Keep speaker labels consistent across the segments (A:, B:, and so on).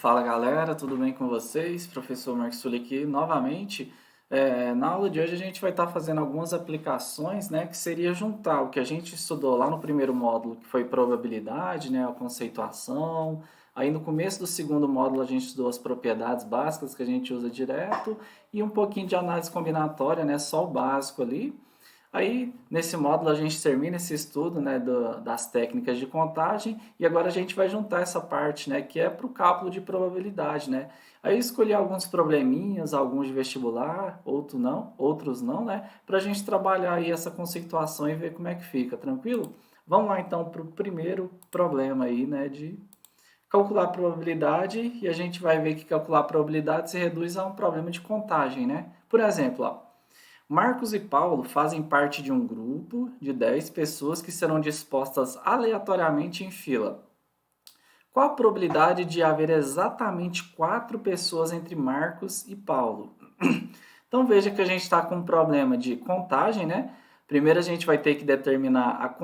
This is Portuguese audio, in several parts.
A: Fala galera, tudo bem com vocês? Professor Marcos Sully aqui novamente. Na aula de hoje a gente vai estar fazendo algumas aplicações, né, que seria juntar o que a gente estudou lá no primeiro módulo, que foi probabilidade, né, a conceituação. Aí no começo do segundo módulo a gente estudou as propriedades básicas que a gente usa direto e um pouquinho de análise combinatória, né, só o básico ali. Aí, nesse módulo, a gente termina esse estudo, né, das técnicas de contagem e agora a gente vai juntar essa parte, né, que é para o cálculo de probabilidade, né. Aí eu escolhi alguns probleminhas, alguns de vestibular, outros não, né, para a gente trabalhar aí essa conceituação e ver como é que fica, tranquilo? Vamos lá então para o primeiro problema aí, né, de calcular a probabilidade e a gente vai ver que calcular a probabilidade se reduz a um problema de contagem, né. Por exemplo, ó, Marcos e Paulo fazem parte de um grupo de 10 pessoas que serão dispostas aleatoriamente em fila. Qual a probabilidade de haver exatamente 4 pessoas entre Marcos e Paulo? Então veja que a gente está com um problema de contagem, né? Primeiro a gente vai ter que determinar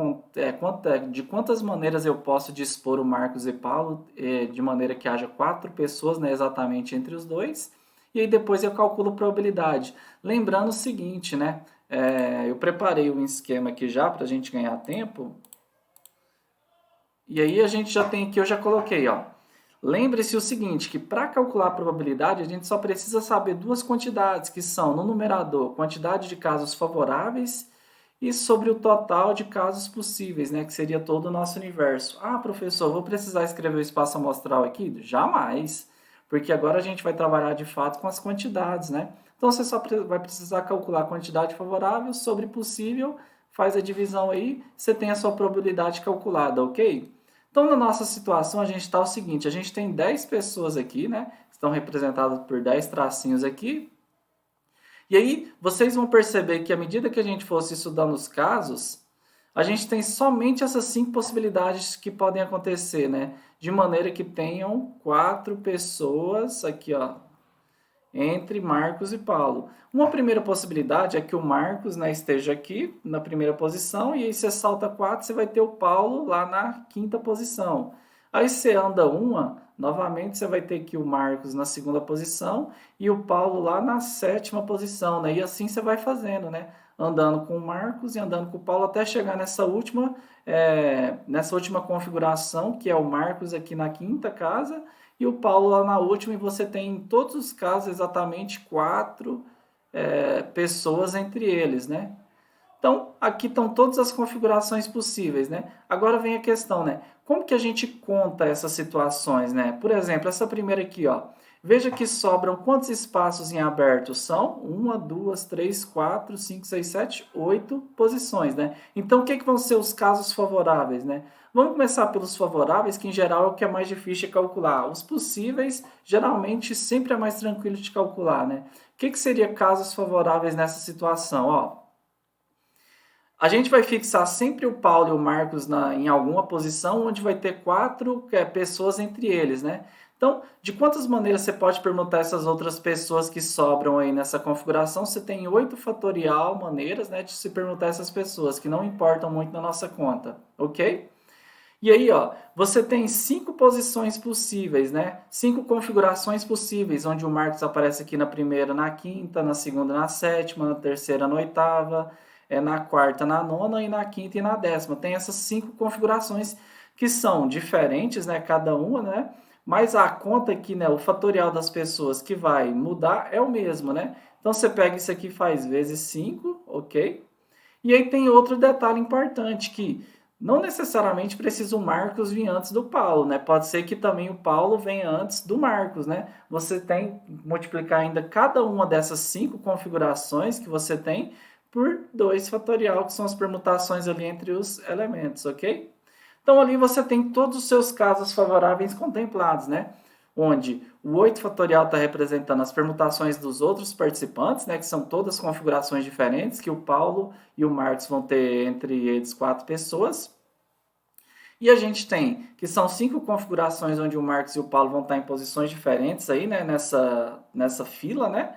A: de quantas maneiras eu posso dispor o Marcos e Paulo de maneira que haja 4 pessoas, né, exatamente entre os dois. E aí depois eu calculo a probabilidade. Lembrando o seguinte, né? Eu preparei um esquema aqui já para a gente ganhar tempo. E aí a gente já tem aqui, eu já coloquei, ó. Lembre-se o seguinte, que para calcular a probabilidade, a gente só precisa saber duas quantidades, que são, no numerador, quantidade de casos favoráveis e sobre o total de casos possíveis, né, que seria todo o nosso universo. Ah, professor, vou precisar escrever o espaço amostral aqui? Jamais, porque agora a gente vai trabalhar de fato com as quantidades, né? Então você só vai precisar calcular a quantidade favorável sobre possível, faz a divisão aí, você tem a sua probabilidade calculada, ok? Então, na nossa situação, a gente está o seguinte: a gente tem 10 pessoas aqui, né? Estão representadas por 10 tracinhos aqui. E aí, vocês vão perceber que à medida que a gente fosse estudando os casos, a gente tem somente essas 5 possibilidades que podem acontecer, né? De maneira que tenham 4 pessoas aqui, ó, entre Marcos e Paulo. Uma primeira possibilidade é que o Marcos, né, esteja aqui na primeira posição e aí você salta 4, você vai ter o Paulo lá na quinta posição. Aí você anda uma, novamente você vai ter aqui o Marcos na segunda posição e o Paulo lá na sétima posição, né? E assim você vai fazendo, né? Andando com o Marcos e andando com o Paulo até chegar nessa última configuração, que é o Marcos aqui na quinta casa e o Paulo lá na última, e você tem em todos os casos exatamente 4 pessoas entre eles, né? Então, aqui estão todas as configurações possíveis, né? Agora vem a questão, né? Como que a gente conta essas situações, né? Por exemplo, essa primeira aqui, ó. Veja que sobram quantos espaços em aberto? São 1, 2, 3, 4, 5, 6, 7, 8 posições, né? Então, o que vão ser os casos favoráveis, né? Vamos começar pelos favoráveis, que em geral é o que é mais difícil de calcular. Os possíveis, geralmente, sempre é mais tranquilo de calcular, né? O que seria casos favoráveis nessa situação? Ó, a gente vai fixar sempre o Paulo e o Marcos em alguma posição onde vai ter 4 pessoas entre eles, né? Então, de quantas maneiras você pode permutar essas outras pessoas que sobram aí nessa configuração? Você tem 8 fatorial maneiras, né, de se permutar essas pessoas, que não importam muito na nossa conta, ok? E aí, ó, você tem 5 posições possíveis, né? 5 configurações possíveis, onde o Marcos aparece aqui na primeira, na quinta, na segunda, na sétima, na terceira, na oitava, na quarta, na nona e na quinta e na décima. Tem essas 5 configurações que são diferentes, né? Cada uma, né? Mas a conta aqui, né? O fatorial das pessoas que vai mudar é o mesmo, né? Então você pega isso aqui e faz vezes 5, ok? E aí tem outro detalhe importante que não necessariamente precisa o Marcos vir antes do Paulo, né? Pode ser que também o Paulo venha antes do Marcos, né? Você tem que multiplicar ainda cada uma dessas 5 configurações que você tem por 2 fatorial, que são as permutações ali entre os elementos, ok? Então ali você tem todos os seus casos favoráveis contemplados, né? Onde o 8 fatorial está representando as permutações dos outros participantes, né? Que são todas configurações diferentes, que o Paulo e o Marcos vão ter entre eles 4 pessoas. E a gente tem que são 5 configurações onde o Marcos e o Paulo vão estar em posições diferentes aí, né? Nessa fila, né?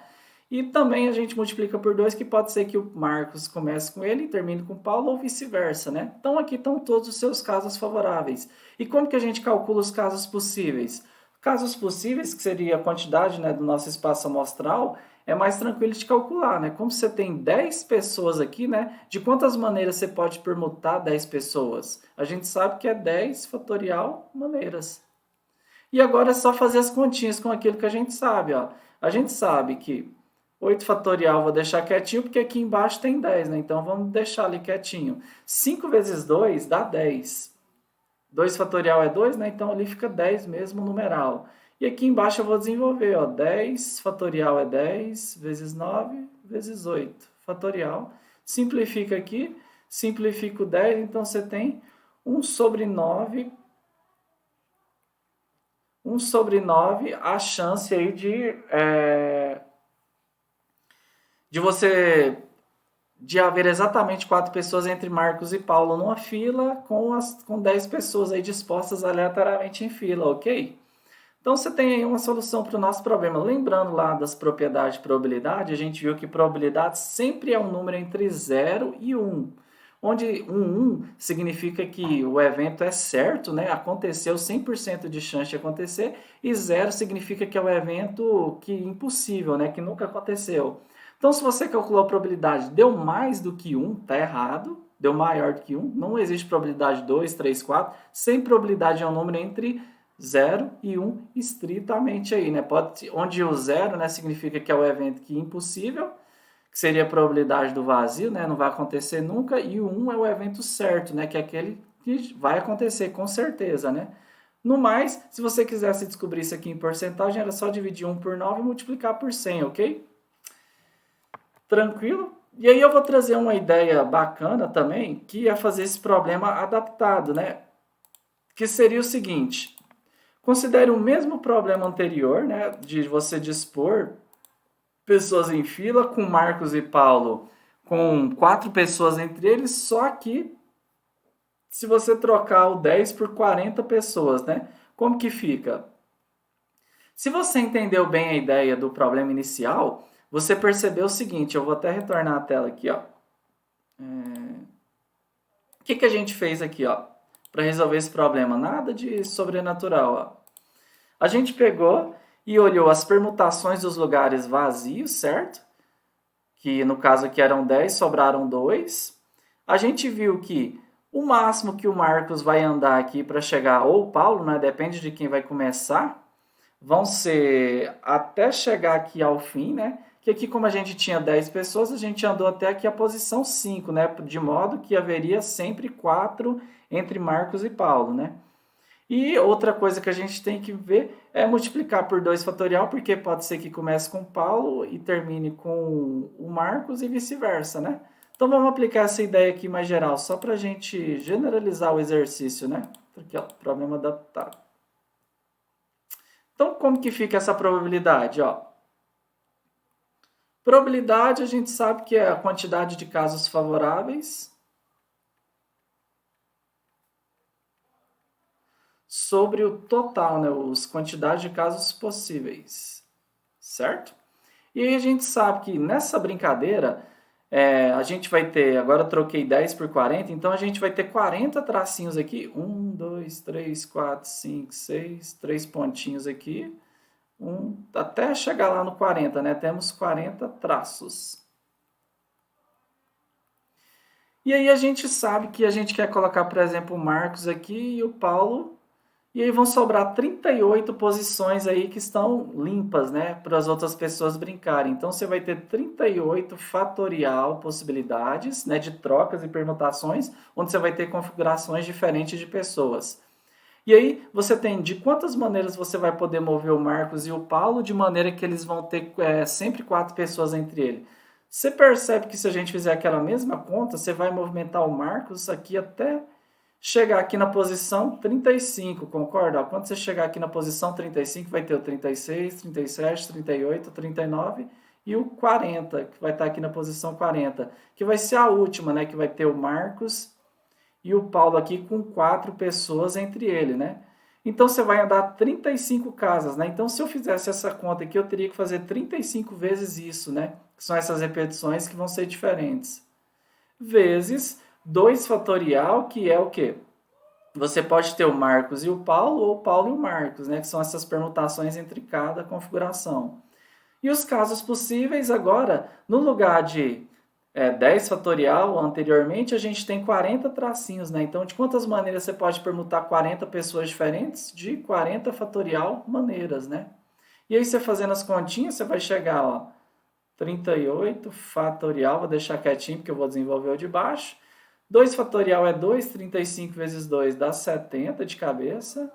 A: E também a gente multiplica por 2, que pode ser que o Marcos comece com ele e termine com o Paulo, ou vice-versa, né? Então aqui estão todos os seus casos favoráveis. E como que a gente calcula os casos possíveis? Casos possíveis, que seria a quantidade, né, do nosso espaço amostral, é mais tranquilo de calcular, né? Como você tem 10 pessoas aqui, né? De quantas maneiras você pode permutar 10 pessoas? A gente sabe que é 10 fatorial maneiras. E agora é só fazer as continhas com aquilo que a gente sabe, ó. A gente sabe que 8 fatorial vou deixar quietinho, porque aqui embaixo tem 10, né? Então vamos deixar ali quietinho. 5 vezes 2 dá 10. 2 fatorial é 2, né? Então ali fica 10 mesmo numeral. E aqui embaixo eu vou desenvolver, ó. 10 fatorial é 10 vezes 9 vezes 8 fatorial. Simplifica aqui, simplifica o 10, então você tem 1 sobre 9 a chance aí de haver exatamente 4 pessoas entre Marcos e Paulo numa fila com 10 pessoas aí dispostas aleatoriamente em fila, ok? Então você tem aí uma solução para o nosso problema. Lembrando lá das propriedades de probabilidade, a gente viu que probabilidade sempre é um número entre 0 e 1. Onde 1 significa que o evento é certo, né? Aconteceu 100% de chance de acontecer, e 0 significa que é um evento que impossível, né? Que nunca aconteceu. Então, se você calculou a probabilidade, deu mais do que 1, está errado. Deu maior do que 1, não existe probabilidade 2, 3, 4. Sem probabilidade é um número entre 0 e 1 estritamente aí, né? Onde o 0, né, significa que é o evento que é impossível, que seria a probabilidade do vazio, né? Não vai acontecer nunca. E o 1 é o evento certo, né? Que é aquele que vai acontecer com certeza, né? No mais, se você quisesse descobrir isso aqui em porcentagem, era só dividir 1 por 9 e multiplicar por 100, ok? Tranquilo? E aí eu vou trazer uma ideia bacana também, que é fazer esse problema adaptado, né? Que seria o seguinte: considere o mesmo problema anterior, né? De você dispor pessoas em fila, com Marcos e Paulo, com 4 pessoas entre eles, só que se você trocar o 10 por 40 pessoas, né? Como que fica? Se você entendeu bem a ideia do problema inicial, você percebeu o seguinte, eu vou até retornar a tela aqui, ó. O que a gente fez aqui, ó, para resolver esse problema? Nada de sobrenatural, ó. A gente pegou e olhou as permutações dos lugares vazios, certo? Que no caso aqui eram 10, sobraram 2. A gente viu que o máximo que o Marcos vai andar aqui para chegar, ou o Paulo, né? Depende de quem vai começar, vão ser até chegar aqui ao fim, né? Que aqui, como a gente tinha 10 pessoas, a gente andou até aqui a posição 5, né? De modo que haveria sempre 4 entre Marcos e Paulo, né? E outra coisa que a gente tem que ver é multiplicar por 2 fatorial, porque pode ser que comece com Paulo e termine com o Marcos e vice-versa, né? Então vamos aplicar essa ideia aqui mais geral, só para a gente generalizar o exercício, né? Aqui, ó, problema adaptado. Então, como que fica essa probabilidade? Ó, probabilidade a gente sabe que é a quantidade de casos favoráveis sobre o total, né, as quantidades de casos possíveis, certo? E aí a gente sabe que nessa brincadeira, a gente vai ter, agora eu troquei 10 por 40, então a gente vai ter 40 tracinhos aqui, 1, 2, 3, 4, 5, 6, 3 pontinhos aqui, até chegar lá no 40, né? Temos 40 traços. E aí a gente sabe que a gente quer colocar, por exemplo, o Marcos aqui e o Paulo, e aí vão sobrar 38 posições aí que estão limpas, né, para as outras pessoas brincarem. Então você vai ter 38 fatorial possibilidades, né, de trocas e permutações, onde você vai ter configurações diferentes de pessoas. E aí você tem de quantas maneiras você vai poder mover o Marcos e o Paulo, de maneira que eles vão ter sempre 4 pessoas entre eles. Você percebe que se a gente fizer aquela mesma conta, você vai movimentar o Marcos aqui até chegar aqui na posição 35, concorda? Quando você chegar aqui na posição 35, vai ter o 36, 37, 38, 39 e o 40, que vai estar aqui na posição 40, que vai ser a última, né? Que vai ter o Marcos e o Paulo aqui com 4 pessoas entre ele, né? Então você vai andar 35 casas, né? Então se eu fizesse essa conta aqui, eu teria que fazer 35 vezes isso, né? Que são essas repetições que vão ser diferentes. Vezes 2 fatorial, que é o quê? você pode ter o Marcos e o Paulo, ou o Paulo e o Marcos, né? Que são essas permutações entre cada configuração. E os casos possíveis agora, no lugar de 10 fatorial anteriormente, a gente tem 40 tracinhos, né? Então, de quantas maneiras você pode permutar 40 pessoas diferentes? De 40 fatorial maneiras, né? E aí, você fazendo as continhas, você vai chegar, ó, 38 fatorial, vou deixar quietinho porque eu vou desenvolver o de baixo. 2 fatorial é 2, 35 vezes 2 dá 70 de cabeça.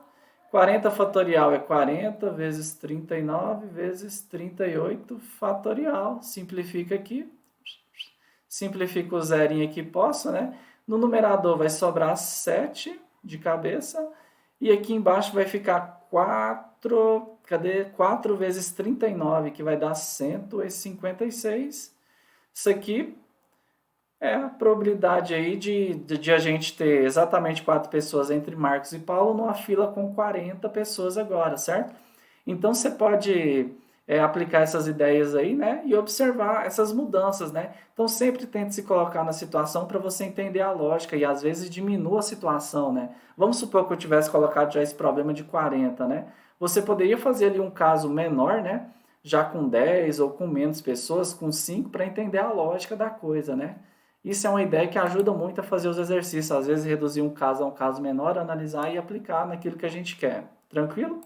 A: 40 fatorial é 40 vezes 39 vezes 38 fatorial. Simplifica aqui. Simplifica o zerinho aqui, posso, né? No numerador vai sobrar 7 de cabeça. E aqui embaixo vai ficar 4, cadê? 4 vezes 39, que vai dar 156. Isso aqui é a probabilidade aí de a gente ter exatamente 4 pessoas entre Marcos e Paulo numa fila com 40 pessoas agora, certo? Então você pode aplicar essas ideias aí, né? E observar essas mudanças, né? Então sempre tente se colocar na situação para você entender a lógica e às vezes diminua a situação, né? Vamos supor que eu tivesse colocado já esse problema de 40, né? Você poderia fazer ali um caso menor, né? Já com 10 ou com menos pessoas, com 5, para entender a lógica da coisa, né? Isso é uma ideia que ajuda muito a fazer os exercícios, às vezes reduzir um caso a um caso menor, analisar e aplicar naquilo que a gente quer. Tranquilo?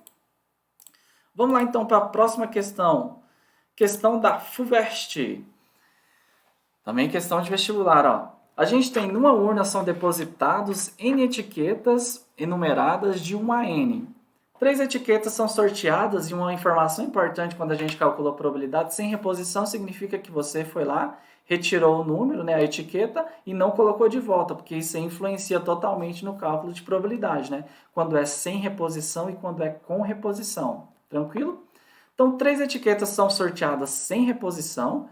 A: Vamos lá então para a próxima questão. Questão da FUVEST. Também questão de vestibular, ó. A gente tem numa urna são depositados N etiquetas enumeradas de 1 a N. 3 etiquetas são sorteadas e uma informação importante quando a gente calcula a probabilidade, sem reposição significa que você foi lá, retirou o número, né, a etiqueta, e não colocou de volta, porque isso influencia totalmente no cálculo de probabilidade, né? Quando é sem reposição e quando é com reposição. Tranquilo? Então, 3 etiquetas são sorteadas sem reposição.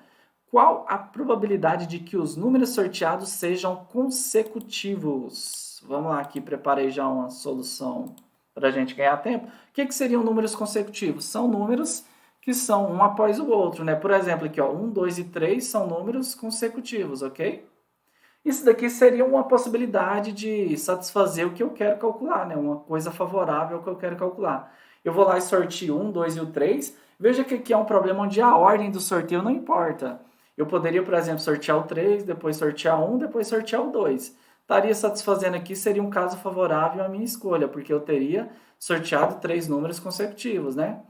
A: Qual a probabilidade de que os números sorteados sejam consecutivos? Vamos lá, aqui preparei já uma solução para a gente ganhar tempo. O que seriam números consecutivos? São números que são um após o outro, né? Por exemplo, aqui, ó, 1, 2 e 3 são números consecutivos, ok? Isso daqui seria uma possibilidade de satisfazer o que eu quero calcular, né? Uma coisa favorável ao que eu quero calcular. Eu vou lá e sorteio 1, 2 e o 3. Veja que aqui é um problema onde a ordem do sorteio não importa. Eu poderia, por exemplo, sortear o 3, depois sortear 1, depois sortear o 2. Estaria satisfazendo aqui, seria um caso favorável à minha escolha, porque eu teria sorteado 3 números consecutivos, né?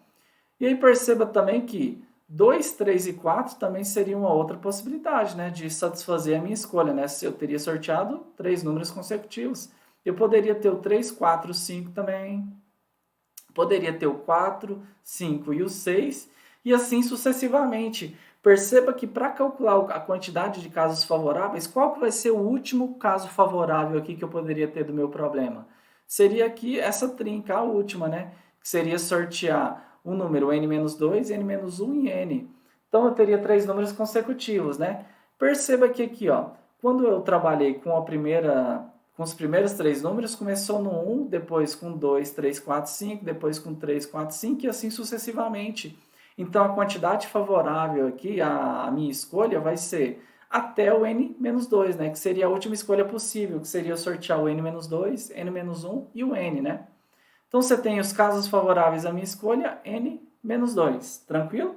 A: E aí perceba também que 2, 3 e 4 também seria uma outra possibilidade, né, de satisfazer a minha escolha, né? Se eu teria sorteado 3 números consecutivos. Eu poderia ter o 3, 4, 5 também. Poderia ter o 4, 5 e o 6 e assim sucessivamente. Perceba que para calcular a quantidade de casos favoráveis, qual que vai ser o último caso favorável aqui que eu poderia ter do meu problema? Seria aqui essa trinca, a última, né? Que seria sortear o número n-2, n-1 e n. Então eu teria 3 números consecutivos, né? Perceba que aqui, ó, quando eu trabalhei com os primeiros 3 números, começou no 1, depois com 2, 3, 4, 5, depois com 3, 4, 5 e assim sucessivamente. Então a quantidade favorável aqui, a minha escolha, vai ser até o n-2, né? Que seria a última escolha possível, que seria sortear o n-2, n-1 e o n, né? Então você tem os casos favoráveis à minha escolha, n-2, tranquilo?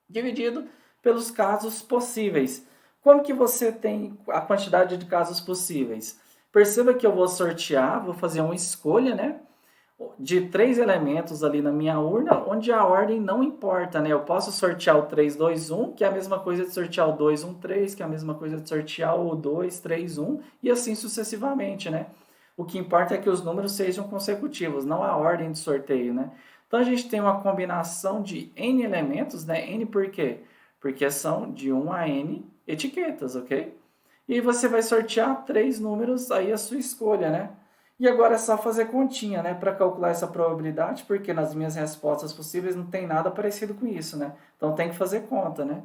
A: Dividido pelos casos possíveis. Como que você tem a quantidade de casos possíveis? Perceba que eu vou sortear, vou fazer uma escolha, né? De 3 elementos ali na minha urna, onde a ordem não importa, né? Eu posso sortear o 3, 2, 1, que é a mesma coisa de sortear o 2, 1, 3, que é a mesma coisa de sortear o 2, 3, 1, e assim sucessivamente, né? O que importa é que os números sejam consecutivos, não a ordem de sorteio, né? Então a gente tem uma combinação de n elementos, né? N por quê? Porque são de 1 a n etiquetas, ok? E você vai sortear 3 números aí a sua escolha, né? E agora é só fazer continha, né, para calcular essa probabilidade, porque nas minhas respostas possíveis não tem nada parecido com isso, né? Então tem que fazer conta, né?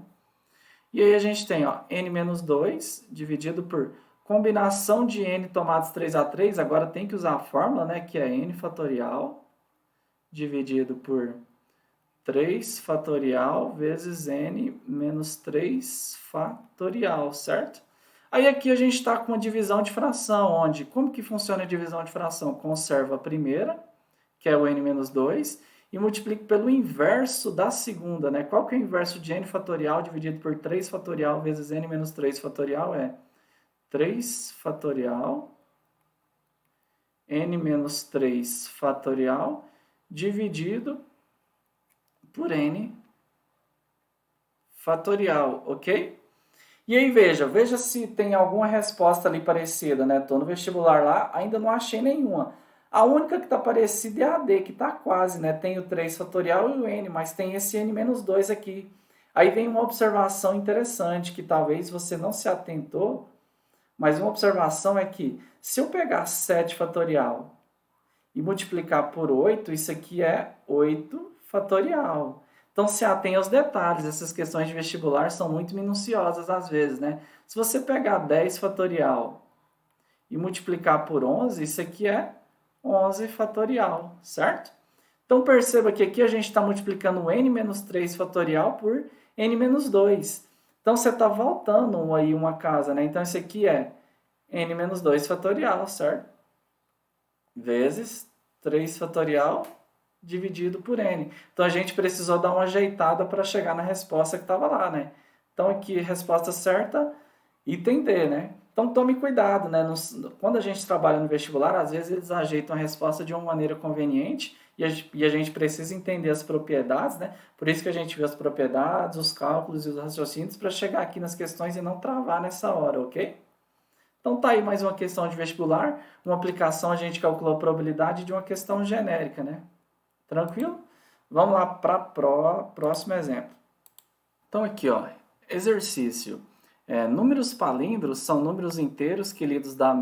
A: E aí a gente tem, ó, n-2 dividido por combinação de n tomados 3 a 3, agora tem que usar a fórmula, né, que é n fatorial dividido por 3 fatorial vezes n menos 3 fatorial, certo? Aí aqui a gente está com uma divisão de fração, onde, como que funciona a divisão de fração? Conservo a primeira, que é o n-2, e multiplico pelo inverso da segunda, né? Qual que é o inverso de n fatorial dividido por 3 fatorial vezes n menos 3 fatorial? É 3 fatorial, n menos 3 fatorial, dividido por n fatorial, ok? E aí veja se tem alguma resposta ali parecida, né? Tô no vestibular lá, ainda não achei nenhuma. A única que está parecida é a D, que está quase, né? Tem o 3 fatorial e o N, mas tem esse N-2 aqui. Aí vem uma observação interessante, que talvez você não se atentou, mas uma observação é que se eu pegar 7 fatorial e multiplicar por 8, isso aqui é 8 fatorial. Então se atém aos detalhes, essas questões de vestibular são muito minuciosas às vezes, né? Se você pegar 10 fatorial e multiplicar por 11, isso aqui é 11 fatorial, certo? Então perceba que aqui a gente está multiplicando o n menos 3 fatorial por n menos 2. Então você está voltando aí uma casa, né? Então isso aqui é n menos 2 fatorial, certo? Vezes 3 fatorial dividido por n. Então a gente precisou dar uma ajeitada para chegar na resposta que estava lá, né? Então aqui, resposta certa, item D, né? Então tome cuidado, né? Quando a gente trabalha no vestibular, às vezes eles ajeitam a resposta de uma maneira conveniente e a gente precisa entender as propriedades, né? Por isso que a gente vê as propriedades, os cálculos e os raciocínios para chegar aqui nas questões e não travar nessa hora, ok? Então tá aí mais uma questão de vestibular, uma aplicação, a gente calculou a probabilidade de uma questão genérica, né? Tranquilo? Vamos lá para o próximo exemplo. Então aqui, ó, exercício. Números palíndros são números inteiros que lidos da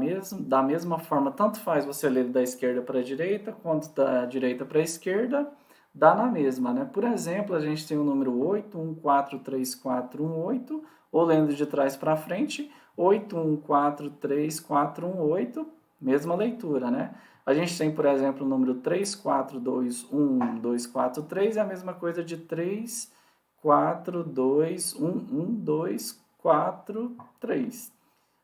A: mesma forma, tanto faz você ler da esquerda para a direita, quanto da direita para a esquerda, dá na mesma, né? Por exemplo, a gente tem o número 8, 1, 4, 3, 4, 1, 8, ou lendo de trás para frente, 8, 1, 4, 3, 4, 1, 8, mesma leitura, né? A gente tem, por exemplo, o número 3, 4, 2, 1, 2, 4, 3, é a mesma coisa de 3, 4, 2, 1, 1, 2, 4, 3.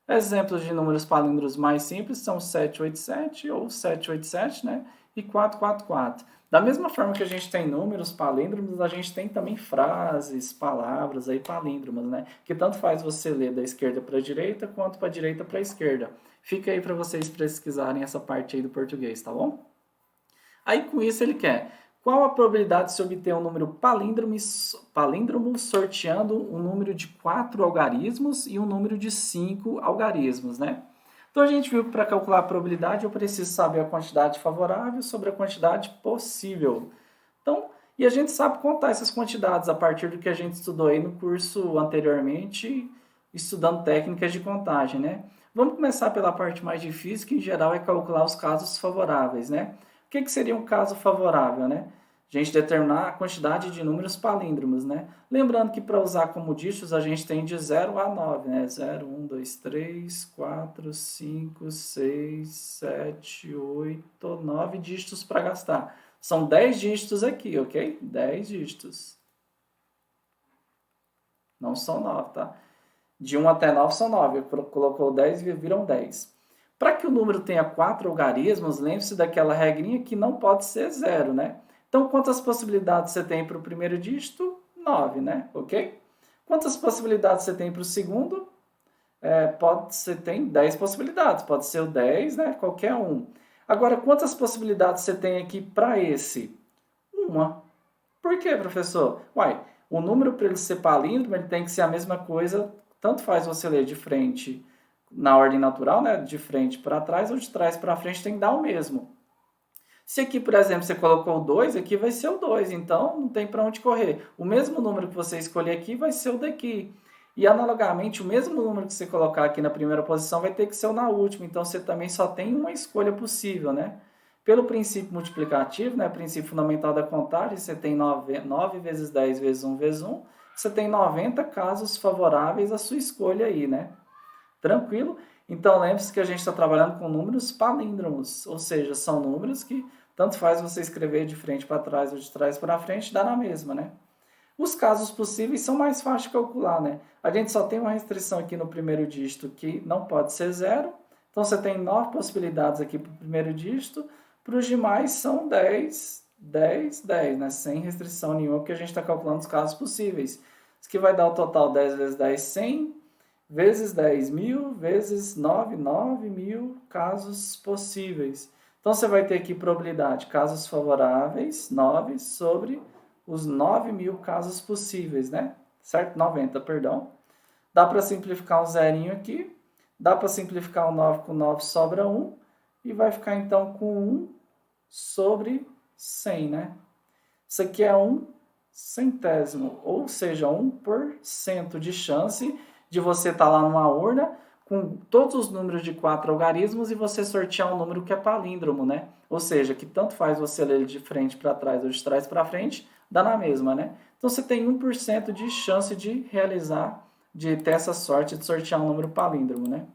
A: Exemplos de números palíndros mais simples são 787 ou 787, né? E 444. Da mesma forma que a gente tem números palíndromos, a gente tem também frases, palavras aí palíndromas, né? Que tanto faz você ler da esquerda para a direita, quanto para a direita para a esquerda. Fica aí para vocês pesquisarem essa parte aí do português, tá bom? Aí com isso ele quer: qual a probabilidade de se obter um número palíndromo sorteando um número de 4 algarismos e um número de 5 algarismos, né? Então a gente viu que para calcular a probabilidade eu preciso saber a quantidade favorável sobre a quantidade possível. Então, e a gente sabe contar essas quantidades a partir do que a gente estudou aí no curso anteriormente, estudando técnicas de contagem, né? Vamos começar pela parte mais difícil, que em geral é calcular os casos favoráveis, né? O que seria um caso favorável, né? A gente determinar a quantidade de números palíndromos, né? Lembrando que para usar como dígitos a gente tem de 0 a 9, né? 0, 1, 2, 3, 4, 5, 6, 7, 8, 9 dígitos para gastar. São 10 dígitos aqui, ok? 10 dígitos. Não são 9, tá? De 1 até 9 são 9. Colocou 10 e viram 10. Para que o número tenha 4 algarismos, lembre-se daquela regrinha que não pode ser 0, né? Então, quantas possibilidades você tem para o primeiro dígito? 9, né? Ok? Quantas possibilidades você tem para o segundo? Você tem 10 possibilidades. Pode ser o 10, né? Qualquer um. Agora, quantas possibilidades você tem aqui para esse? Uma. Por quê, professor? Uai, o número para ele ser palíndromo, ele tem que ser a mesma coisa, tanto faz você ler de frente na ordem natural, né? De frente para trás ou de trás para frente tem que dar o mesmo. Se aqui, por exemplo, você colocou o 2, aqui vai ser o 2, então não tem para onde correr. O mesmo número que você escolher aqui vai ser o daqui. E analogamente, o mesmo número que você colocar aqui na primeira posição vai ter que ser o na última, então você também só tem uma escolha possível, né? Pelo princípio multiplicativo, né, princípio fundamental da contagem, você tem 9 vezes 10 vezes 1 vezes 1, você tem 90 casos favoráveis à sua escolha aí, né? Tranquilo? Então lembre-se que a gente está trabalhando com números palíndromos, ou seja, são números que tanto faz você escrever de frente para trás ou de trás para frente, dá na mesma, né? Os casos possíveis são mais fáceis de calcular, né? A gente só tem uma restrição aqui no primeiro dígito que não pode ser zero. Então, você tem 9 possibilidades aqui para o primeiro dígito. Para os demais, são 10, 10, 10, né? Sem restrição nenhuma, porque a gente está calculando os casos possíveis. Isso que vai dar o total 10 vezes 10, 100, vezes 10, 1000, vezes 9, 9.000 casos possíveis. Então, você vai ter aqui probabilidade, casos favoráveis, 9, sobre os 9.000 casos possíveis, né? Certo? 90, perdão. Dá para simplificar um zerinho aqui. Dá para simplificar o 9 com 9, sobra 1. E vai ficar, então, com 1 sobre 100, né? Isso aqui é 1 centésimo, ou seja, 1% de chance de você estar lá numa urna com todos os números de 4 algarismos e você sortear um número que é palíndromo, né? Ou seja, que tanto faz você ler ele de frente para trás ou de trás para frente, dá na mesma, né? Então você tem 1% de chance de realizar, de ter essa sorte de sortear um número palíndromo, né?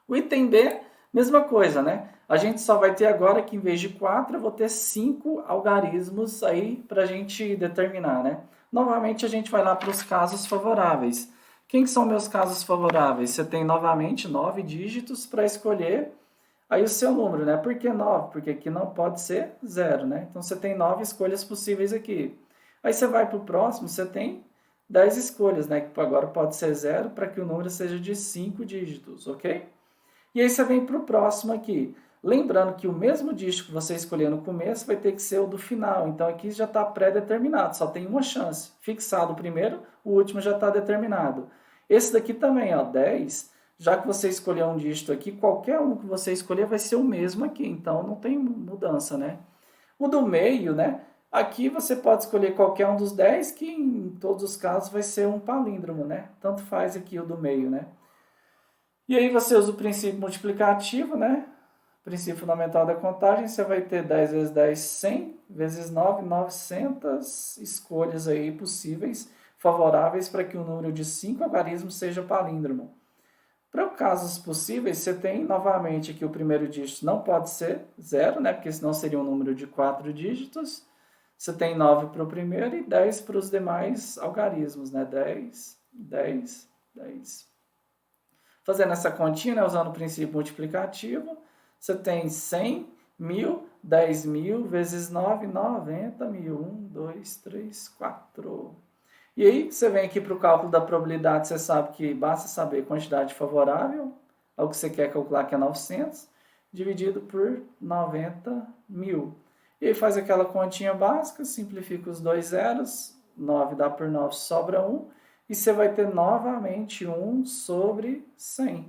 A: O item B, mesma coisa, né? A gente só vai ter agora que em vez de 4, eu vou ter 5 algarismos aí para a gente determinar, né? Novamente a gente vai lá para os casos favoráveis. Quem que são meus casos favoráveis? Você tem novamente 9 dígitos para escolher aí o seu número, né? Por que 9? Porque aqui não pode ser 0, né? Então você tem 9 escolhas possíveis aqui. Aí você vai para o próximo, você tem 10 escolhas, né? Que agora pode ser 0 para que o número seja de 5 dígitos, ok? E aí você vem para o próximo aqui. Lembrando que o mesmo dígito que você escolheu no começo vai ter que ser o do final. Então aqui já está pré-determinado, só tem uma chance. Fixado o primeiro, o último já está determinado. Esse daqui também, ó, 10. Já que você escolheu um dígito aqui, qualquer um que você escolher vai ser o mesmo aqui. Então não tem mudança, né? O do meio, né? Aqui você pode escolher qualquer um dos 10, que em todos os casos vai ser um palíndromo, né? Tanto faz aqui o do meio, né? E aí você usa o princípio multiplicativo, né? Princípio fundamental da contagem, você vai ter 10 vezes 10, 100, vezes 9, 900 escolhas aí possíveis, favoráveis para que o número de 5 algarismos seja palíndromo. Para casos possíveis, você tem novamente aqui o primeiro dígito não pode ser 0, né? Porque senão seria um número de 4 dígitos. Você tem 9 para o primeiro e 10 para os demais algarismos, né? 10, 10, 10. Fazendo essa continha, né, usando o princípio multiplicativo, você tem 100, 1000, 10.000 vezes 9, 90.000. 1, 2, 3, 4. E aí, você vem aqui para o cálculo da probabilidade, você sabe que basta saber quantidade favorável, é o que você quer calcular, que é 900, dividido por 90.000. E aí faz aquela continha básica, simplifica os dois zeros, 9 dá por 9, sobra 1, e você vai ter novamente 1 sobre 100.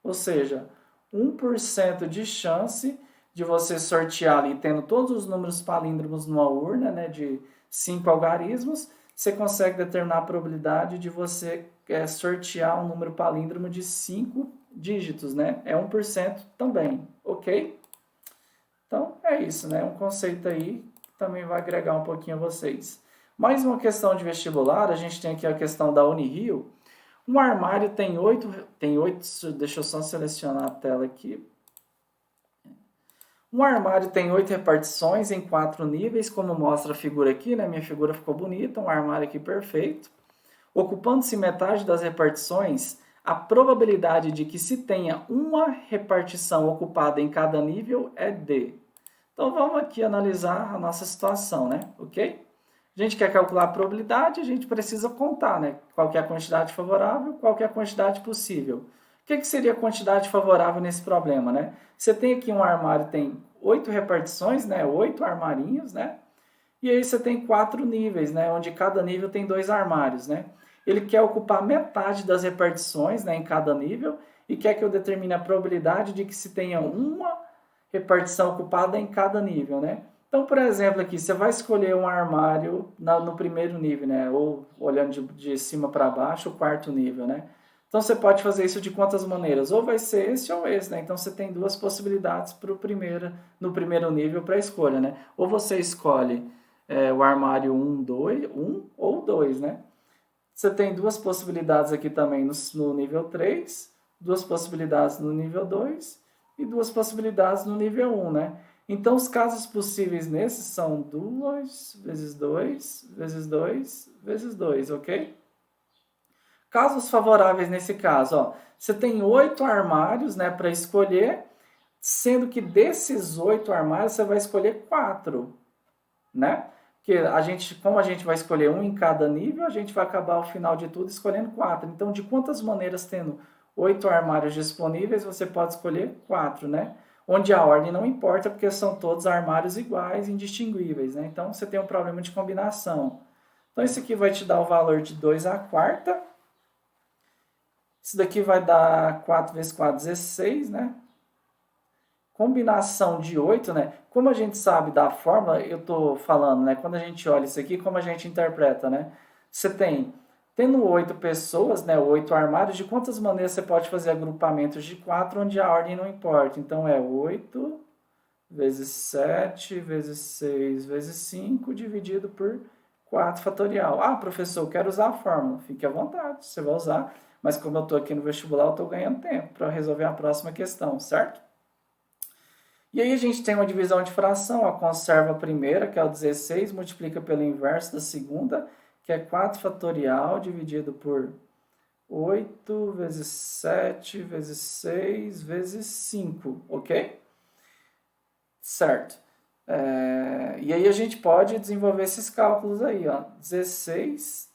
A: Ou seja, 1% de chance de você sortear ali, tendo todos os números palíndromos numa urna, né, de 5 algarismos, você consegue determinar a probabilidade de você sortear um número palíndromo de 5 dígitos, né? É 1% também, ok? Então, é isso, né? Um conceito aí que também vai agregar um pouquinho a vocês. Mais uma questão de vestibular, a gente tem aqui a questão da Unirio. Um armário tem 8, deixa eu só selecionar a tela aqui. Um armário tem 8 repartições em 4 níveis, como mostra a figura aqui, né? Minha figura ficou bonita, um armário aqui perfeito. Ocupando-se metade das repartições, a probabilidade de que se tenha uma repartição ocupada em cada nível é D. Então vamos aqui analisar a nossa situação, né? Ok? A gente quer calcular a probabilidade, a gente precisa contar, né? Qual que é a quantidade favorável, qual que é a quantidade possível. O que seria a quantidade favorável nesse problema, né? Você tem aqui um armário, tem 8 repartições, né? 8 armarinhos, né? E aí você tem 4 níveis, né? Onde cada nível tem 2 armários, né? Ele quer ocupar metade das repartições, né, em cada nível e quer que eu determine a probabilidade de que se tenha uma repartição ocupada em cada nível, né? Então, por exemplo, aqui, você vai escolher um armário no primeiro nível, né? Ou olhando de cima para baixo, o quarto nível, né? Então, você pode fazer isso de quantas maneiras? Ou vai ser esse ou esse, né? Então, você tem duas possibilidades no primeiro nível para a escolha, né? Ou você escolhe o armário 1, 2, 1 ou 2, né? Você tem duas possibilidades aqui também no nível 3, duas possibilidades no nível 2 e duas possibilidades no nível 1, né? Então, os casos possíveis nesses são 2 vezes 2 vezes 2 vezes 2, ok? Casos favoráveis nesse caso, ó, você tem 8 armários, né, para escolher, sendo que desses 8 armários você vai escolher 4, né? Porque como a gente vai escolher um em cada nível, a gente vai acabar ao final de tudo escolhendo 4. Então, de quantas maneiras tendo 8 armários disponíveis, você pode escolher 4, né? Onde a ordem não importa, porque são todos armários iguais, indistinguíveis, né? Então, você tem um problema de combinação. Então, esse aqui vai te dar o valor de 2 à quarta. Isso daqui vai dar 4 vezes 4, 16, né? Combinação de 8, né? Como a gente sabe da fórmula, eu estou falando, né? Quando a gente olha isso aqui, como a gente interpreta, né? Você tendo 8 pessoas, né? 8 armários, de quantas maneiras você pode fazer agrupamentos de 4, onde a ordem não importa? Então, é 8 vezes 7 vezes 6 vezes 5 dividido por 4 fatorial. Ah, professor, eu quero usar a fórmula. Fique à vontade, você vai usar. Mas como eu estou aqui no vestibular, eu estou ganhando tempo para resolver a próxima questão, certo? E aí a gente tem uma divisão de fração, a conserva a primeira, que é o 16, multiplica pelo inverso da segunda, que é 4 fatorial, dividido por 8 vezes 7 vezes 6 vezes 5, ok? Certo. E aí a gente pode desenvolver esses cálculos aí, ó. 16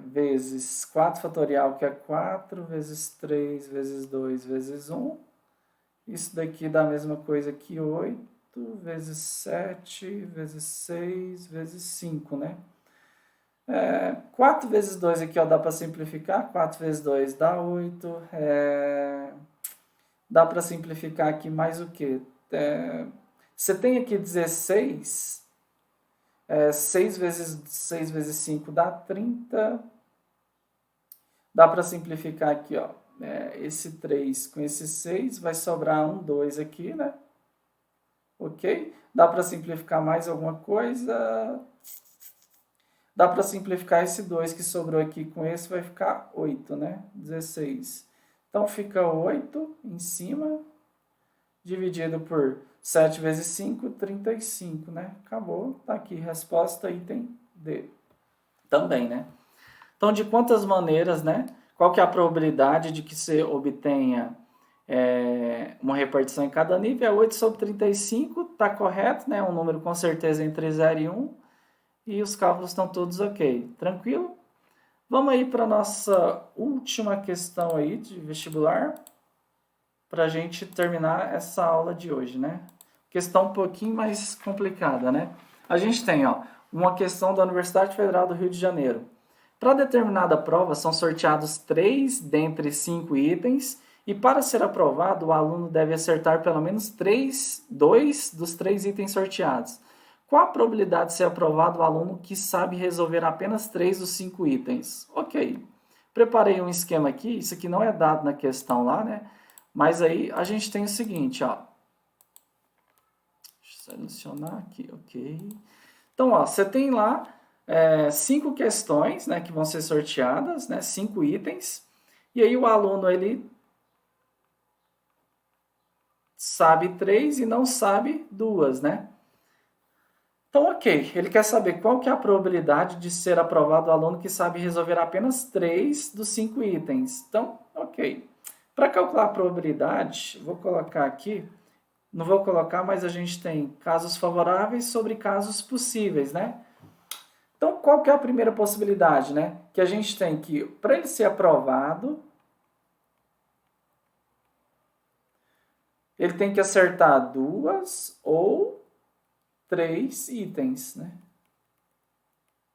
A: vezes 4 fatorial, que é 4, vezes 3, vezes 2, vezes 1. Isso daqui dá a mesma coisa que 8 vezes 7 vezes 6 vezes 5, né? 4 vezes 2 aqui, ó, dá para simplificar. 4 vezes 2 dá 8. Dá para simplificar aqui mais o quê? Você tem aqui 16. 6 vezes 5 dá 30. Dá para simplificar aqui, ó. Esse 3 com esse 6, vai sobrar um 2 aqui, né? Ok? Dá para simplificar mais alguma coisa? Dá para simplificar esse 2 que sobrou aqui com esse, vai ficar 8, né? 16. Então, fica 8 em cima, dividido por 7 vezes 5, 35, né? Acabou, tá aqui, resposta item D. Também, né? Então, de quantas maneiras, né? Qual que é a probabilidade de que você obtenha uma repartição em cada nível? É 8 sobre 35, tá correto, né? Um número com certeza entre 0 e 1. E os cálculos estão todos ok. Tranquilo? Vamos aí para a nossa última questão aí de vestibular, para a gente terminar essa aula de hoje, né? Questão um pouquinho mais complicada, né? A gente tem, ó, uma questão da Universidade Federal do Rio de Janeiro. Para determinada prova, são sorteados 3 dentre 5 itens, e para ser aprovado, o aluno deve acertar pelo menos 2 dos 3 itens sorteados. Qual a probabilidade de ser aprovado o aluno que sabe resolver apenas 3 dos 5 itens? Ok. Preparei um esquema aqui, isso aqui não é dado na questão lá, né? Mas aí a gente tem o seguinte, ó. Deixa eu selecionar aqui, ok. Então, ó, você tem lá 5 questões, né, que vão ser sorteadas, né, 5 itens. E aí o aluno, ele sabe 3 e não sabe 2, né? Então, ok, ele quer saber qual que é a probabilidade de ser aprovado o aluno que sabe resolver apenas 3 dos 5 itens. Então, ok. Para calcular a probabilidade, vou colocar aqui, não vou colocar, mas a gente tem casos favoráveis sobre casos possíveis, né? Então, qual que é a primeira possibilidade, né? Que a gente tem que, para ele ser aprovado, ele tem que acertar 2 ou 3 itens, né?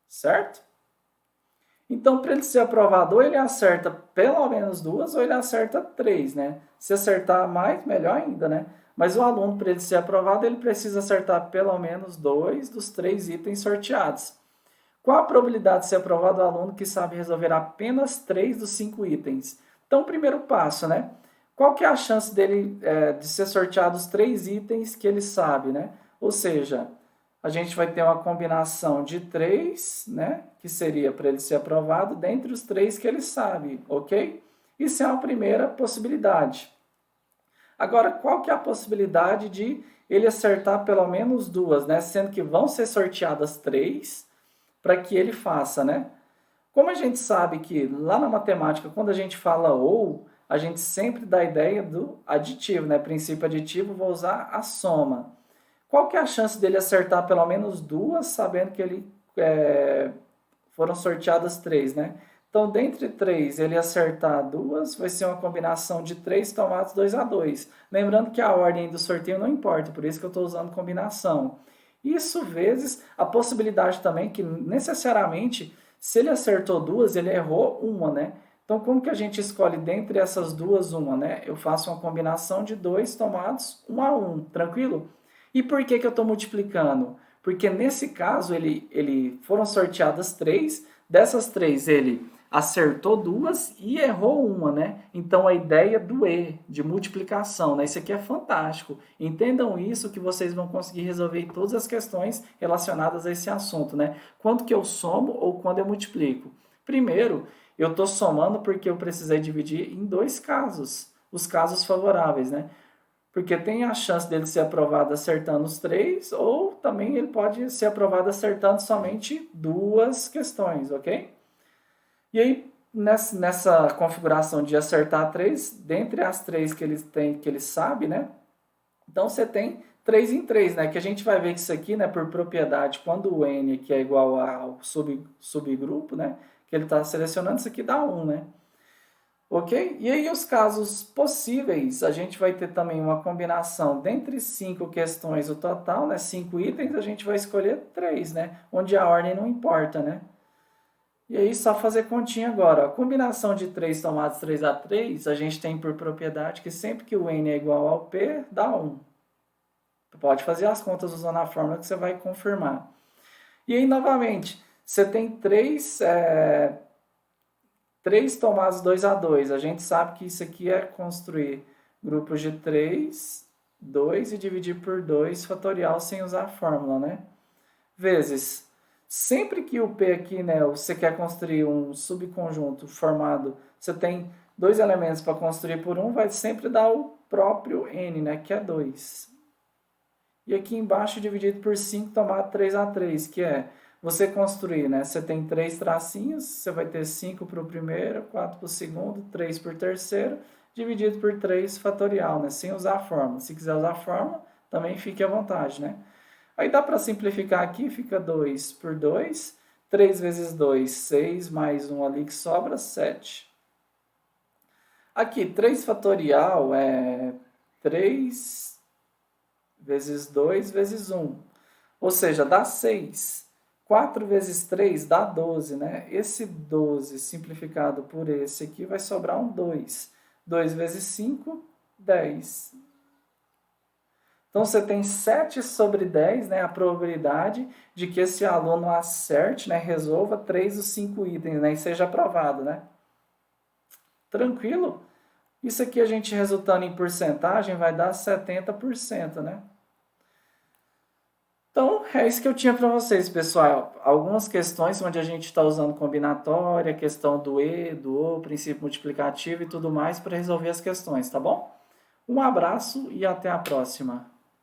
A: Certo? Então, para ele ser aprovado, ou ele acerta pelo menos 2 ou ele acerta 3, né? Se acertar mais, melhor ainda, né? Mas o aluno, para ele ser aprovado, ele precisa acertar pelo menos 2 dos 3 itens sorteados. Qual a probabilidade de ser aprovado o aluno que sabe resolver apenas 3 dos 5 itens? Então, primeiro passo, né? Qual que é a chance dele de ser sorteado os 3 itens que ele sabe, né? Ou seja, a gente vai ter uma combinação de 3, né? Que seria para ele ser aprovado, dentre os 3 que ele sabe, ok? Isso é a primeira possibilidade. Agora, qual que é a possibilidade de ele acertar pelo menos duas, né? Sendo que vão ser sorteadas 3 para que ele faça, né? Como a gente sabe que lá na matemática, quando a gente fala ou, a gente sempre dá a ideia do aditivo, né? Princípio aditivo, vou usar a soma. Qual que é a chance dele acertar pelo menos duas, sabendo que ele foram sorteadas 3, né? Então, dentre 3, ele acertar duas, vai ser uma combinação de 3 tomados 2 a 2. Lembrando que a ordem do sorteio não importa, por isso que eu estou usando combinação. Isso vezes a possibilidade também que necessariamente, se ele acertou duas, ele errou uma, né? Então, como que a gente escolhe dentre essas duas uma, né? Eu faço uma combinação de 2 tomados 1 a 1, tranquilo? E por que que eu estou multiplicando? Porque nesse caso, ele foram sorteadas 3, dessas 3 ele acertou duas e errou uma, né? Então a ideia do E, de multiplicação, né? Isso aqui é fantástico. Entendam isso que vocês vão conseguir resolver todas as questões relacionadas a esse assunto, né? Quando que eu somo ou quando eu multiplico? Primeiro, eu estou somando porque eu precisei dividir em 2 casos, os casos favoráveis, né? Porque tem a chance dele ser aprovado acertando os 3, ou também ele pode ser aprovado acertando somente 2 questões, ok? E aí, nessa configuração de acertar 3, dentre as 3 que ele tem, que ele sabe, né? Então você tem 3 em 3, né? Que a gente vai ver que isso aqui, né, por propriedade, quando o n aqui é igual ao subgrupo, né? Que ele está selecionando, isso aqui dá 1, né? Ok? E aí os casos possíveis, a gente vai ter também uma combinação dentre 5 questões, o total, né? 5 itens, a gente vai escolher 3, né? Onde a ordem não importa, né? E aí, só fazer continha agora. A combinação de 3 tomados 3 a 3, a gente tem por propriedade que sempre que o n é igual ao p, dá 1. Tu pode fazer as contas usando a fórmula que você vai confirmar. E aí, novamente, você tem 3 tomados 2 a 2. A gente sabe que isso aqui é construir grupos de 3, 2 e dividir por 2 fatorial sem usar a fórmula, né? Vezes... Sempre que o P aqui, né, você quer construir um subconjunto formado, você tem 2 elementos para construir por um, vai sempre dar o próprio N, né, que é 2. E aqui embaixo, dividido por 5, tomado 3 a 3, que é você construir, né, você tem 3 tracinhos, você vai ter 5 para o primeiro, 4 para o segundo, 3 por terceiro, dividido por 3 fatorial, né, sem usar a fórmula. Se quiser usar a fórmula, também fique à vontade, né. Aí dá para simplificar aqui, fica 2 por 2, 3 vezes 2, 6, mais 1 ali que sobra, 7. Aqui, 3 fatorial é 3 vezes 2 vezes 1, ou seja, dá 6. 4 vezes 3 dá 12, né? Esse 12 simplificado por esse aqui vai sobrar um 2. 2 vezes 5, 10. Então, você tem 7 sobre 10, né, a probabilidade de que esse aluno acerte, né, resolva 3 dos 5 itens, né, e seja aprovado, né? Tranquilo? Isso aqui a gente resultando em porcentagem vai dar 70%, né? Então, é isso que eu tinha para vocês, pessoal. Algumas questões onde a gente está usando combinatória, questão do E, do O, princípio multiplicativo e tudo mais para resolver as questões, tá bom? Um abraço e até a próxima.